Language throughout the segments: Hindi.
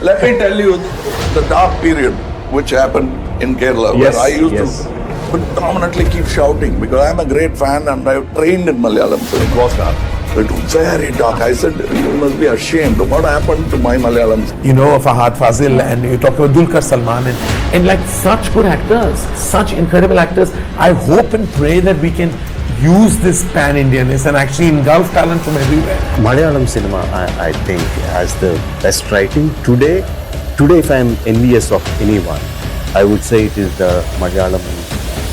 Let me tell you the dark period which happened in Kerala, Yes, where I used yes. to predominantly keep shouting because I'm a great fan and I've trained in Malayalam. So It was dark. it was very dark. I said, you must be ashamed. What happened to my Malayalam? You know, Fahad Fazil, and you talk about Dulquer Salman, and like such good actors, such incredible actors. I hope and pray that we can use this pan-Indianness and actually engulf talent from everywhere. Malayalam cinema, I think, has the best writing. Today, if I am envious of anyone, I would say it is the Malayalam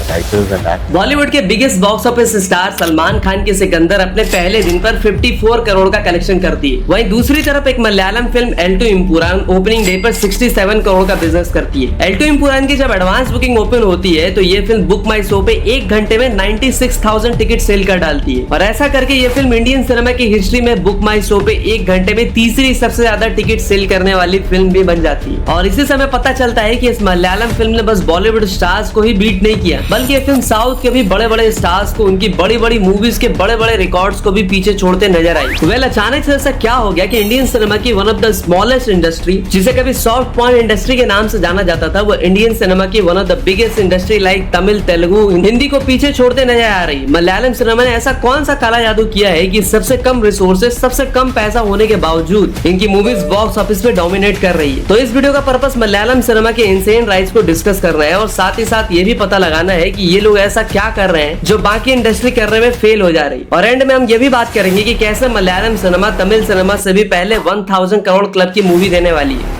writers and actors. Bollywood के biggest box office star Salman Khan की सिकंदर अपने पहले दिन पर 54 करोड़ का कलेक्शन करती है। वहीं दूसरी तरफ एक Malayalam film L two Empuraan opening day पर 67 करोड़ का बिजनेस करती है। एल टू इम्पुरान की जब एडवांस बुकिंग ओपन होती है तो ये फिल्म बुक माई शो पे एक घंटे में 96,000 टिकट सेल कर डालती है और ऐसा करके ये फिल्म इंडियन सिनेमा की हिस्ट्री में बुक माई शो पे एक घंटे में तीसरी सबसे ज्यादा टिकट सेल करने वाली फिल्म भी बन जाती है। और इसी समय पता चलता है कि इस मलयालम फिल्म ने बस बॉलीवुड स्टार्स को ही बीट नहीं किया, बल्कि ये फिल्म साउथ के भी बड़े बड़े स्टार्स को उनकी बड़ी बड़ी मूवीज के बड़े बड़े रिकॉर्ड्स को भी पीछे छोड़ते नजर आई। वेल, अचानक से ऐसा क्या हो गया कि इंडियन सिनेमा की one of the smallest industry, जिसे कभी सॉफ्ट पॉइंट इंडस्ट्री के नाम से जाना जाता था, वो इंडियन सिनेमा की one of the biggest industry like Tamil, Telugu, Hindi को पीछे छोड़ते नजर आ रही। मलयालम सिनेमा ने ऐसा कौन सा काला जादू किया है कि सबसे कम रिसोर्सेज, सबसे कम पैसा होने के बावजूद इनकी मूवीज बॉक्स ऑफिस पे डोमिनेट कर रही है। तो इस वीडियो का पर्पस मलयालम सिनेमा के इनसेन राइज को डिस्कस करना है और साथ ही साथ ये भी पता लगाना है कि ये लोग ऐसा क्या कर रहे हैं जो बाकी इंडस्ट्री करने में फेल हो जा रही। और एंड में हम ये भी बात करेंगे कि कैसे मलयालम सिनेमा तमिल सिनेमा से भी पहले 1000 करोड़ क्लब की मूवी देने वाली है।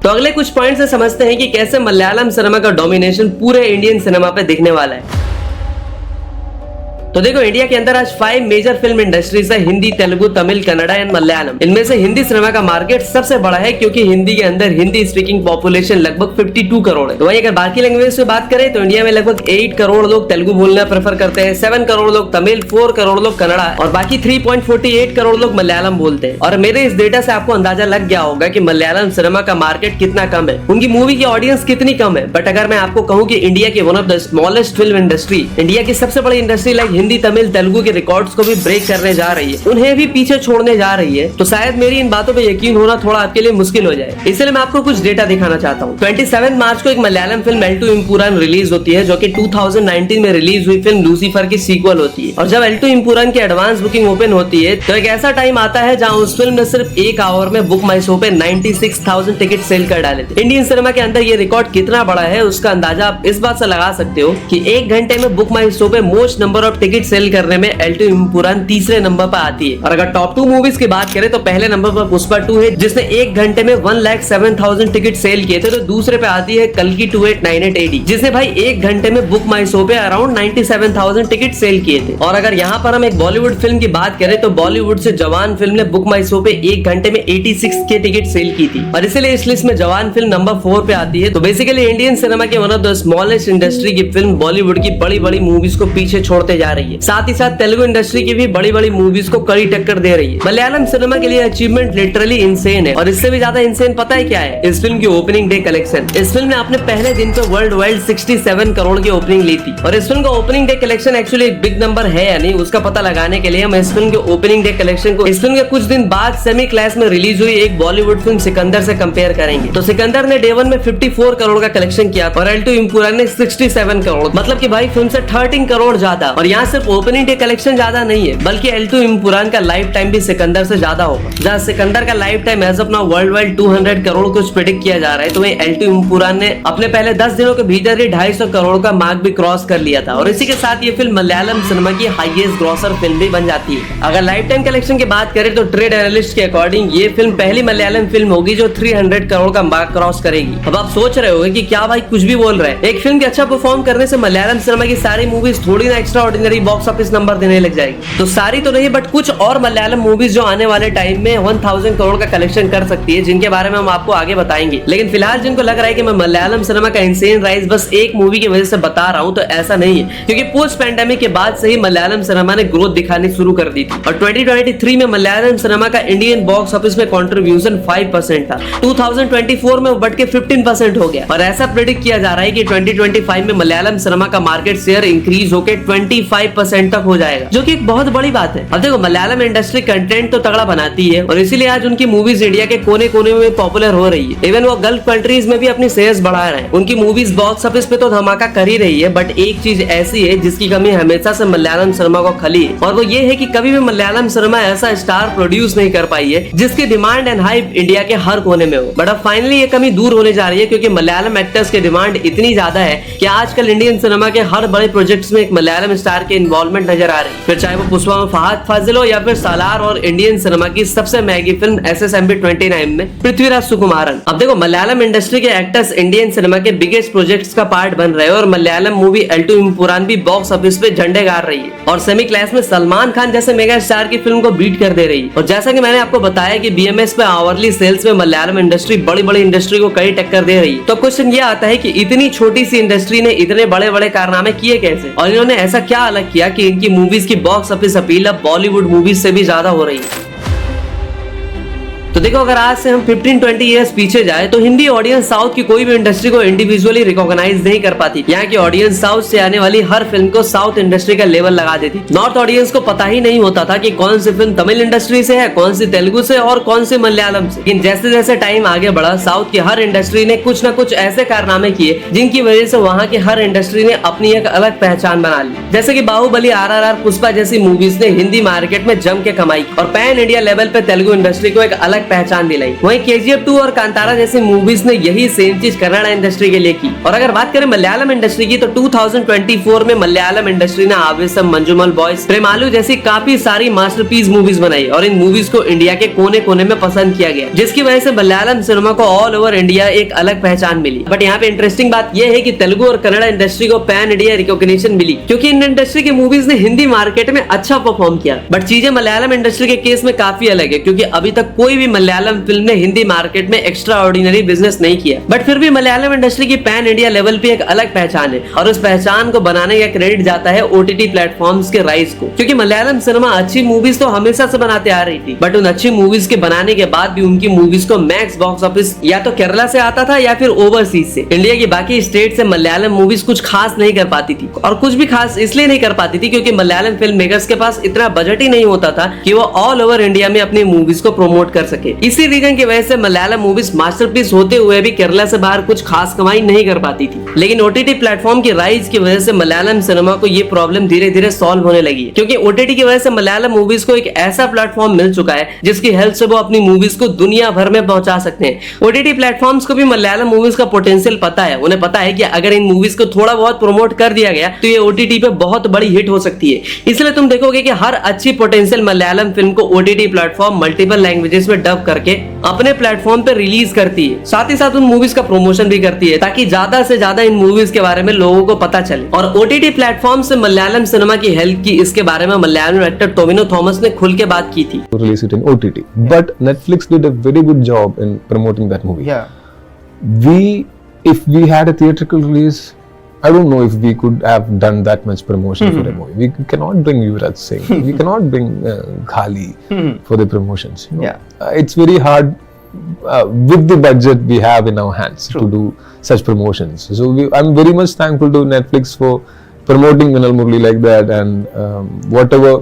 तो अगले कुछ पॉइंट से समझते हैं कि कैसे मलयालम सिनेमा का डोमिनेशन पूरे इंडियन सिनेमा पे दिखने वाला है। तो देखो, इंडिया के अंदर आज 5 मेजर फिल्म इंडस्ट्रीज है, हिंदी, तेलुगु, तमिल, कन्नड़ा एंड मलयालम। इनमें से हिंदी सिनेमा का मार्केट सबसे बड़ा है क्योंकि हिंदी के अंदर हिंदी स्पीकिंग पॉपुलेशन लगभग 52 करोड़ है। तो वहीं अगर बाकी लैंग्वेज से बात करें तो इंडिया में लगभग 8 करोड़ लोग तेलुगु बोलना प्रेफर करते हैं, 7 करोड़ लोग तमिल, 4 करोड़ लोग कन्नड़ा और बाकी 3.48 करोड़ लोग मलयालम बोलते हैं। और मेरे इस डेटा से आपको अंदाजा लग गया होगा कि मलयालम सिनेमा का मार्केट कितना कम है, उनकी मूवी की ऑडियंस कितनी कम है। बट अगर मैं आपको कहूँ कि इंडिया की one of the smallest film industry, India की सबसे बड़ी इंडस्ट्री लाइक हिंदी, तमिल, तेलुगु के रिकॉर्ड्स को भी ब्रेक करने जा रही है, उन्हें भी पीछे छोड़ने जा रही है, तो शायद मेरी इन बातों पे यकीन होना थोड़ा आपके लिए मुश्किल हो जाए। इसलिए मैं आपको कुछ डेटा दिखाना चाहता हूँ। 27 मार्च को एक Malayalam film L two Empuraan release होती है, जो कि 2019 में रिलीज हुई फिल्म लूसीफर की सीक्वल होती है। और जब एल टू इम्पुरान की एडवांस बुकिंग ओपन होती है तो एक ऐसा टाइम आता है जहाँ उस फिल्म ने सिर्फ 1 आवर में बुक माई शो पे 96,000 टिकट सेल कर डाले थे। इंडियन सिनेमा के अंदर ये रिकॉर्ड कितना बड़ा है उसका अंदाजा आप इस बात से लगा सकते हो कि 1 घंटे में बुक माई शो पे most number of ticket sale करने में एल टू इम्पुरान तीसरे नंबर पर आती है। और अगर टॉप 2 मूवीज की बात करें तो पहले नंबर पर पुष्पा 2 है, जिसने 1 घंटे में 1,07,000 टिकट सेल किए थे। तो दूसरे पे आती है कल्कि 2898 AD, जिसने भाई 1 घंटे में बुक माई शो पे अराउंड 97,000 टिकट सेल किए थे। और अगर यहाँ पर हम एक बॉलीवुड फिल्म की बात करें तो बॉलीवुड से जवान फिल्म ने बुक माई शो पे 1 घंटे में 86 के टिकट सेल की थी और इसलिए इस लिस्ट में जवान फिल्म नंबर 4 पे आती है। तो बेसिकली इंडियन सिनेमा के one of the smallest industry की फिल्म बॉलीवुड की बड़ी बड़ी मूवीज को पीछे छोड़ते जा रही है। साथ ही साथ तेलुगु इंडस्ट्री की भी बड़ी बड़ी मूवीज को कड़ी टक्कर दे रही है। मलयालम सिनेमा के लिए अचीवमेंट लिटरली इंसेन है और इससे भी ज्यादा इंसेन पता है क्या है? इस फिल्म की ओपनिंग डे कलेक्शन। इस फिल्म ने अपने पहले दिन पे वर्ल्ड वाइड 67 करोड़ की ओपनिंग ली थी और इस फिल्म का ओपनिंग डे कलेक्शन एक्चुअली एक बिग नंबर है या नहीं उसका पता लगाने के लिए हम इस फिल्म के ओपनिंग डे कलेक्शन को इस फिल्म के कुछ दिन बाद सेमी क्लास में रिलीज हुई एक बॉलीवुड फिल्म सिकंदर से कंपेयर करेंगे। तो सिकंदर ने डे 1 में 54 करोड़ का कलेक्शन किया और एल टू इम्पुरान ने 67 करोड़, मतलब कि भाई फिल्म से 13 करोड़ ज्यादा। और यहाँ सिर्फ ओपनिंग डे कलेक्शन ज्यादा नहीं है बल्कि एल टू इम्पुरान का लाइफ टाइम भी सिकंदर से ज्यादा होगा। जहाँ सिकंदर का lifetime as of now worldwide 200 crore कुछ प्रेडिक्ट किया जा रहा है, तो वहीं एल टू इम्पुरान ने अपने पहले 10 दिनों के भीतर ही 250 करोड़ का मार्क भी क्रॉस कर लिया था और इसी के साथ ये फिल्म मलयालम सिनेमा की हाईएस्ट ग्रॉसर फिल्म भी बन जाती है। अगर लाइफ टाइम कलेक्शन की बात करें तो ट्रेड एनालिस्ट के अकॉर्डिंग ये फिल्म पहली मलयालम फिल्म होगी जो 300 करोड़ का मार्क क्रॉस करेगी। अब आप सोच रहे हो कि क्या भाई कुछ भी बोल रहे हैं, एक फिल्म के अच्छा परफॉर्म करने से मलयालम सिनेमा की सारी मूवीज थोड़ी ना एक्स्ट्रा ऑर्डिनरी बड़ी बॉक्स ऑफिस नंबर देने लग जाएगी। तो सारी तो नहीं बट कुछ और मलयालम मूवीज जो आने वाले टाइम में 1000 करोड़ का कलेक्शन कर सकती है, जिनके बारे में हम आपको आगे बताएंगे। लेकिन फिलहाल जिनको लग रहा है कि मैं मलयालम सिनेमा का इंसेन राइज बस एक मूवी की वजह से बता रहा हूं, तो ऐसा नहीं है, क्योंकि पोस्ट पैंडेमिक के बाद से ही मलयालम सिनेमा ने ग्रोथ दिखानी शुरू कर दी थी। और 2023 में मलयालम सिनेमा का इंडियन बॉक्स ऑफिस में कंट्रीब्यूशन 5% था। 2024 में वो बढ़ के 15% हो गया और ऐसा प्रेडिक्ट किया जा रहा है कि 2025 में मलयालम सिनेमा का मार्केट शेयर इंक्रीज होकर 25% तक हो जाएगा, जो कि एक बहुत बड़ी बात है। अब देखो, मलयालम इंडस्ट्री कंटेंट तो तगड़ा बनाती है और इसीलिए आज उनकी मूवीज इंडिया के कोने कोने में पॉपुलर हो रही है। इवन वो गल्फ कंट्रीज में भी अपनी शेयर्स बढ़ा रहे हैं। उनकी मूवीज बॉक्स ऑफिस पे तो धमाका कर ही रही है, बट एक चीज ऐसी है जिसकी कमी हमेशा से मलयालम सिनेमा को खली है, और वो ये है कि कभी भी मलयालम सिनेमा ऐसा स्टार प्रोड्यूस नहीं कर पाई है जिसकी डिमांड एंड हाइप इंडिया के हर कोने में हो। बट अब फाइनली ये कमी दूर होने जा रही है, क्योंकि मलयालम एक्टर्स की डिमांड इतनी ज्यादा है कि आजकल इंडियन सिनेमा के हर बड़े प्रोजेक्ट्स में एक मलयालम स्टार के इन्वॉल्वमेंट नजर आ रही है, फिर चाहे वो पुष्पा में फहद फाजिल हो या फिर सालार और इंडियन सिनेमा की सबसे महंगी फिल्म SSMB 29 में पृथ्वीराज सुकुमारन। अब देखो, मलयालम इंडस्ट्री के एक्टर्स इंडियन सिनेमा के बिगेस्ट प्रोजेक्ट्स का पार्ट बन रहे हैं और मलयालम मूवी एल्टू इम्पुरान भी बॉक्स ऑफिस पे झंडे गाड़ रही है और सेमी क्लास में सलमान खान जैसे मेगा स्टार की फिल्म को बीट कर दे रही है। और जैसा कि मैंने आपको बताया कि BMS पे आवरली सेल्स में मलयालम इंडस्ट्री बड़ी बड़ी इंडस्ट्री को कई टक्कर दे रही है, तो क्वेश्चन ये आता है कि इतनी छोटी सी इंडस्ट्री ने इतने बड़े बड़े कारनामे किए कैसे, और इन्होंने ऐसा क्या अलग किया कि इनकी मूवीज की बॉक्स ऑफिस अपील अब बॉलीवुड मूवीज से भी ज्यादा हो रही है। तो देखो, अगर आज से हम 15-20 इयर्स पीछे जाए तो हिंदी ऑडियंस साउथ की कोई भी इंडस्ट्री को इंडिविजुअली रिकॉग्नाइज नहीं कर पाती। यहाँ की ऑडियंस साउथ से आने वाली हर फिल्म को साउथ इंडस्ट्री का लेवल लगा देती। नॉर्थ ऑडियंस को पता ही नहीं होता था कि कौन सी फिल्म तमिल इंडस्ट्री से है, कौन सी तेलुगु से और कौन सी मलयालम से। लेकिन जैसे जैसे टाइम आगे बढ़ा, साउथ की हर इंडस्ट्री ने कुछ न कुछ ऐसे कारनामे किए जिनकी वजह से वहाँ की हर इंडस्ट्री ने अपनी एक अलग पहचान बना ली। जैसे कि बाहुबली, RRR, पुष्पा जैसी मूवीज ने हिंदी मार्केट में जम के कमाई और पैन इंडिया लेवल पे तेलुगु इंडस्ट्री को एक अलग पहचान दिलाई। वहीं KGF 2 और कांतारा जैसी मूवीज ने यही सेम चीज कन्नड़ इंडस्ट्री के लिए की। और अगर बात करें मलयालम इंडस्ट्री की, तो 2024 में मलयालम इंडस्ट्री ने आवेशम, मंजुमल बॉयज, प्रेमालू जैसी काफी सारी मास्टरपीस मूवीज बनाई और इन मूवीज को इंडिया के कोने कोने में पसंद किया गया, जिसकी वजह से मलयालम सिनेमा को ऑल ओवर इंडिया एक अलग पहचान मिली। बट यहाँ पे इंटरेस्टिंग बात यह है कि तेलुगु और कन्नड़ इंडस्ट्री को पैन इंडिया रिकॉग्निशन मिली, क्योंकि इन इंडस्ट्री की मूवीज ने हिंदी मार्केट में अच्छा परफॉर्म किया। बट चीजें मलयालम इंडस्ट्री के केस में काफी अलग है, क्योंकि अभी तक कोई भी मलयालम फिल्म ने हिंदी मार्केट में एक्स्ट्रा ऑर्डिनरी बिजनेस नहीं किया। बट फिर भी मलयालम इंडस्ट्री की पैन इंडिया लेवल पे एक अलग पहचान है और उस पहचान को बनाने का क्रेडिट जाता है OTT प्लेटफॉर्म्स के राइज को, क्योंकि मलयालम सिनेमा अच्छी मूवीज तो हमेशा से बनाते आ रही थी, बट उन अच्छी मूवीज के बनाने के बाद भी उनकी मूवीज को मैक्स बॉक्स ऑफिस या तो केरला से आता था या फिर ओवरसीज से। इंडिया की बाकी स्टेट से मलयालम मूवीज कुछ खास नहीं कर पाती थी, और कुछ भी खास इसलिए नहीं कर पाती थी क्योंकि मलयालम फिल्म मेकर्स के पास इतना बजट ही नहीं होता था कि वो ऑल ओवर इंडिया में अपनी मूवीज को प्रमोट कर सके। इसी रीजन की वजह से मलयालम मूवीज मास्टरपीस होते हुए भी केरला से बाहर कुछ खास कमाई नहीं कर पाती थी। लेकिन OTT प्लेटफॉर्म की राइज की वजह से मलयालम सिनेमा को ये प्रॉब्लम धीरे धीरे सॉल्व होने लगी है, क्योंकि OTT की वजह से मलयालम मूवीज को एक ऐसा प्लेटफॉर्म मिल चुका है जिसकी हेल्प से वो अपनी मूवीज को दुनिया भर में पहुंचा सकते हैं। OTT प्लेटफॉर्म्स को भी मलयालम मूवीज का पोटेंशियल पता है। उन्हें पता है कि अगर इन मूवीज को थोड़ा बहुत प्रमोट कर दिया गया तो ये OTT पे बहुत बड़ी हिट हो सकती है। इसलिए तुम देखोगे कि हर अच्छी पोटेंशियल मलयालम फिल्म को OTT प्लेटफॉर्म मल्टीपल लैंग्वेजेस में डब करके अपने प्लेटफॉर्म पे रिलीज करती है। साथ ही साथ उन मूवीज का प्रमोशन भी करती है ताकि ज्यादा से ज्यादा इन मूवीज के बारे में लोगों को पता चले। और OTT प्लेटफॉर्म से मलयालम सिनेमा की हेल्प की, इसके बारे में मलयालम एक्टर टोविनो थॉमस ने खुल के बात की थी। Release it in OTT, but Netflix did a very good job in promoting that movie. If we had a theatrical release, I don't know if we could have done that much promotion for a movie. We cannot bring Yuvraj Singh, we cannot bring Ghali for the promotions. You know? It's very hard with the budget we have in our hands to do such promotions. So I'm very much thankful to Netflix for promoting Vinal Murli like that, and whatever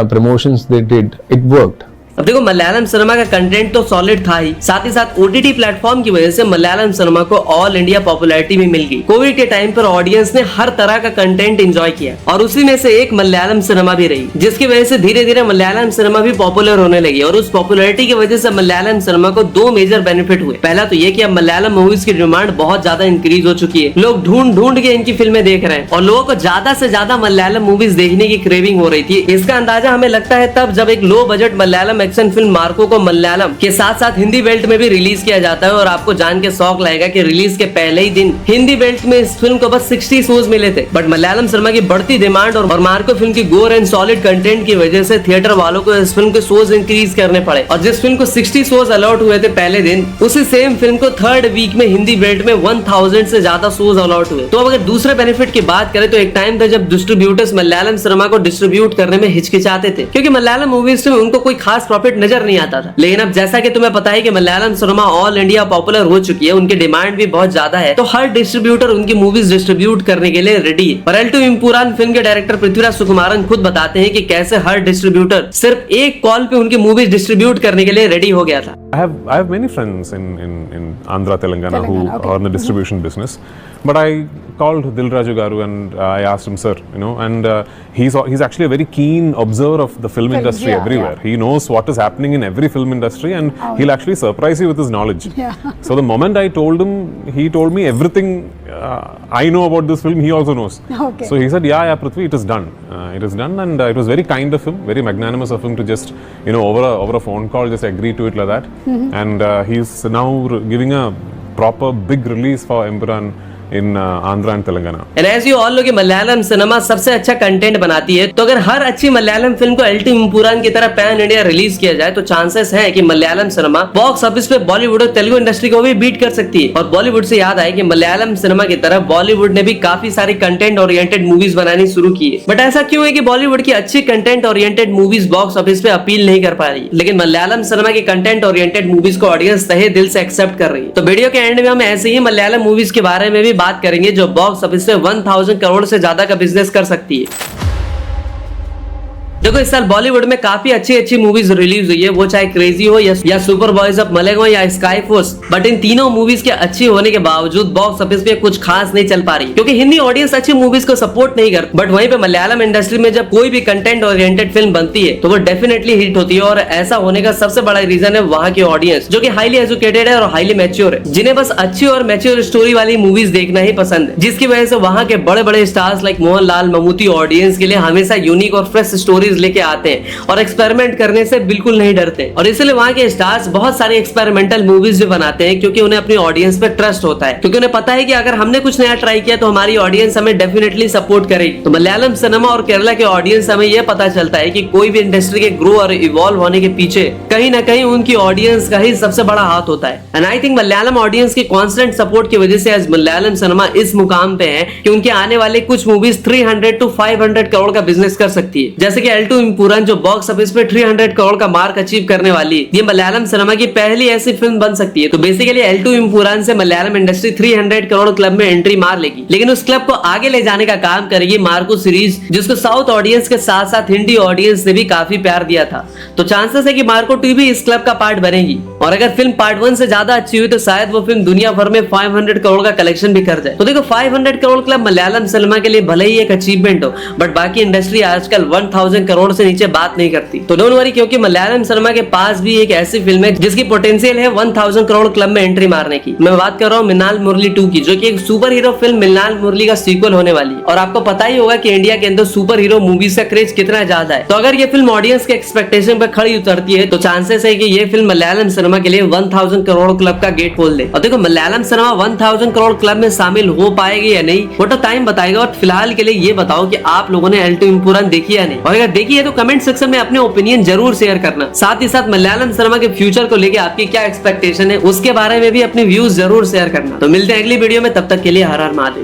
promotions they did, it worked. अब देखो, मलयालम सिनेमा का कंटेंट तो सॉलिड था ही, साथ ही साथ OTT प्लेटफॉर्म की वजह से मलयालम सिनेमा को ऑल इंडिया पॉपुलैरिटी भी मिल गई। कोविड के टाइम पर ऑडियंस ने हर तरह का कंटेंट एंजॉय किया और उसी में से एक मलयालम सिनेमा भी रही, जिसकी वजह से धीरे धीरे मलयालम सिनेमा भी पॉपुलर होने लगी। और उस पॉपुलैरिटी की वजह से मलयालम सिनेमा को दो मेजर बेनिफिट हुए। पहला तो ये कि अब मलयालम मूवीज की डिमांड बहुत ज्यादा इंक्रीज हो चुकी है, लोग ढूंढ ढूंढ के इनकी फिल्में देख रहे हैं और लोगों को ज्यादा से ज्यादा मलयालम मूवीज देखने की क्रेविंग हो रही थी। इसका अंदाजा हमें लगता है तब जब एक low budget Malayalam action film Marco को मलयालम के साथ साथ हिंदी बेल्ट में भी रिलीज किया जाता है। और आपको जान के शौक लगेगा कि रिलीज के पहले ही दिन हिंदी बेल्ट में इस फिल्म को बस 60 शोज मिले थे। बट मलयालम सिनेमा की बढ़ती डिमांड और मार्को फिल्म की गोर एंड सॉलिड कंटेंट की वजह से थिएटर वालों को इस फिल्म के शोज इंक्रीज करने पड़े। और जिस फिल्म को 60 शोज अलॉट हुए थे पहले दिन, उसी सेम फिल्म को थर्ड वीक में हिंदी बेल्ट में 1000 से ज्यादा शोज अलॉट हुए। तो अब अगर दूसरे बेनिफिट की बात करें तो एक टाइम था जब डिस्ट्रीब्यूटर्स मलयालम सिनेमा को डिस्ट्रीब्यूट करने में हिचकिचाते थे, क्योंकि मलयालम मूवीज में उनको कोई खास प्रॉफिट नजर नहीं आता था। लेकिन अब जैसा कि तुम्हें पता है कि Malayalam cinema all India popular हो चुकी है, उनकी डिमांड भी बहुत ज्यादा है, तो हर डिस्ट्रीब्यूटर उनकी मूवीज डिस्ट्रीब्यूट करने के लिए रेडी है। पर एल2 इम्पुरान फिल्म के डायरेक्टर पृथ्वीराज सुकुमारन खुद बताते हैं कि कैसे हर डिस्ट्रीब्यूटर सिर्फ एक कॉल पे उनकी मूवीज डिस्ट्रीब्यूट करने के लिए रेडी हो गया था। I have many friends in Andhra, Telangana who are in the distribution business. But I called Dil Raju Garu and I asked him, sir, and he's actually a very keen observer of the film industry everywhere. He knows what is happening in every film industry, and he'll actually surprise you with his knowledge. So the moment I told him, he told me everything I know about this film. He also knows. So he said, yeah, Prithvi, it is done. It is done, and it was very kind of him, very magnanimous of him to just over a phone call just agree to it like that. And he's now giving a proper big release for Emparan in Andhra and Telangana. And as you all know कि मलयालम सिनेमा सबसे अच्छा कंटेंट बनाती है, तो अगर हर अच्छी मलयालम फिल्म को एल2 इम्पुरान की तरह पैन इंडिया रिलीज किया जाए तो चांसेस है कि मलयालम सिनेमा बॉक्स ऑफिस पे बॉलीवुड और तेलुगु इंडस्ट्री को भी बीट कर सकती है। और बॉलीवुड से याद आए कि मलयालम सिनेमा की तरह बॉलीवुड ने भी काफी सारी कंटेंट ओरिएंटेड मूवीज बनानी शुरू की है। बट ऐसा क्यों है कि बॉलीवुड की अच्छी content oriented movies box office पे अपील नहीं कर पा रही, लेकिन मलयालम सिनेमा की कंटेंट ओरिएंटेड मूवीज को ऑडियंस तहे दिल से एक्सेप्ट कर रही है। तो वीडियो के एंड में हम ऐसे ही मलयालम मूवीज के बारे में भी बात करेंगे जो बॉक्स ऑफिस से 1000 करोड़ से ज्यादा का बिजनेस कर सकती है। देखो इस साल बॉलीवुड में काफी अच्छी मूवीज रिलीज हुई है, वो चाहे क्रेजी हो या सुपर बॉयज ऑफ मलेगो या स्काई फोर्स। बट इन तीनों मूवीज के अच्छी होने के बावजूद बॉक्स ऑफिस पे कुछ खास नहीं चल पा रही, क्योंकि हिंदी ऑडियंस अच्छी मूवीज को सपोर्ट नहीं करती। बट वहीं पे मलयालम इंडस्ट्री में जब कोई भी कंटेंट ओरिएंटेड फिल्म बनती है तो वो डेफिनेटली हिट होती है। और ऐसा होने का सबसे बड़ा रीजन है वहाँ की ऑडियंस, जो कि हाईली एजुकेटेड है और हाईली मैच्योर है, जिन्हें बस अच्छी और मैच्योर स्टोरी वाली मूवीज देखना ही पसंद है, जिसकी वजह से वहाँ के बड़े बड़े stars like Mohanlal, Mammootty audience के लिए हमेशा यूनिक और फ्रेश स्टोरीज लेके आते हैं और एक्सपेरिमेंट करने से बिल्कुल नहीं डरते। और इसलिए वहाँ के स्टार्स बहुत सारी एक्सपेरिमेंटल मूवीज भी बनाते हैं, क्योंकि उन्हें अपनी ऑडियंस पे ट्रस्ट होता है, क्योंकि उन्हें पता है कि अगर हमने कुछ नया ट्राई किया तो हमारी ऑडियंस हमें डेफिनेटली सपोर्ट करेगी। तो मलयालम सिनेमा और केरला के ऑडियंस हमें यह पता चलता है कि कोई भी इंडस्ट्री के ग्रो और इवॉल्व होने के पीछे कहीं ना कहीं उनकी ऑडियंस का ही सबसे बड़ा हाथ होता है। And I think Malayalam audience की कॉन्स्टेंट सपोर्ट की वजह से आज मलयालम सिनेमा इस मुकाम पे है कि उनके आने वाले कुछ मूवीज 300 to 500 करोड़ का बिजनेस कर सकती है। जैसे कि एल2 इम्पुरान जो बॉक्स ऑफिस पे 300 करोड़ का मार्क अचीव करने वाली है, ये मलयालम सिनेमा की पहली ऐसी फिल्म बन सकती है। तो बेसिकली एल2 इम्पुरान से मलयालम इंडस्ट्री 300 करोड़ क्लब में एंट्री मार लेगी, लेकिन उस क्लब को आगे ले जाने का काम करेगी मार्को सीरीज, जिसको साउथ ऑडियंस के साथ साथ हिंदी ऑडियंस ने भी काफी प्यार दिया था। तो चांसेस है कि मार्को 2 भी इस क्लब का पार्ट बनेगी, और अगर फिल्म पार्ट 1 से ज्यादा अच्छी हुई तो शायद वो फिल्म दुनिया भर में 500 करोड़ का कलेक्शन भी कर जाए। तो देखो 500 करोड़ क्लब मलयालम सिनेमा के लिए भले ही एक अचीवमेंट हो, बट बाकी इंडस्ट्री आजकल 1000 करोड़ से नीचे बात नहीं करती। तो डोंट वरी, क्योंकि मलयालम सिनेमा के पास भी एक ऐसी फिल्म है जिसकी पोटेंशियल है 1000 करोड़ क्लब में एंट्री मारने की। मैं बात कर रहा हूँ मिन्नाल मुरली 2 की, जो कि एक सुपर हीरो फिल्म मिन्नाल मुरली का सीक्वल होने वाली है। और आपको पता ही होगा कि इंडिया के अंदर सुपर हीरो मूवीज का क्रेज कितना ज्यादा है। तो अगर ये फिल्म ऑडियंस के एक्सपेक्टेशन पर खड़ी उतरती है तो चांसेस है कि ये फिल्म मलयालम सिनेमा के लिए 1000 करोड़ क्लब का गेट खोल दे। और देखो मलयालम सिनेमा 1000 करोड़ क्लब में शामिल हो पाएगी या नहीं वो तो टाइम बताएगा। और फिलहाल के लिए ये बताओ कि आप लोगों ने एल2 इम्पुरान देखी या नहीं, और अगर देखी है तो कमेंट सेक्शन में अपने ओपिनियन जरूर शेयर करना। साथ ही साथ मलयालम सिनेमा के फ्यूचर को लेके आपकी क्या एक्सपेक्टेशन है उसके बारे में भी अपने व्यूज जरूर शेयर करना। तो मिलते हैं अगली वीडियो में, तब तक के लिए हर हर महादेव।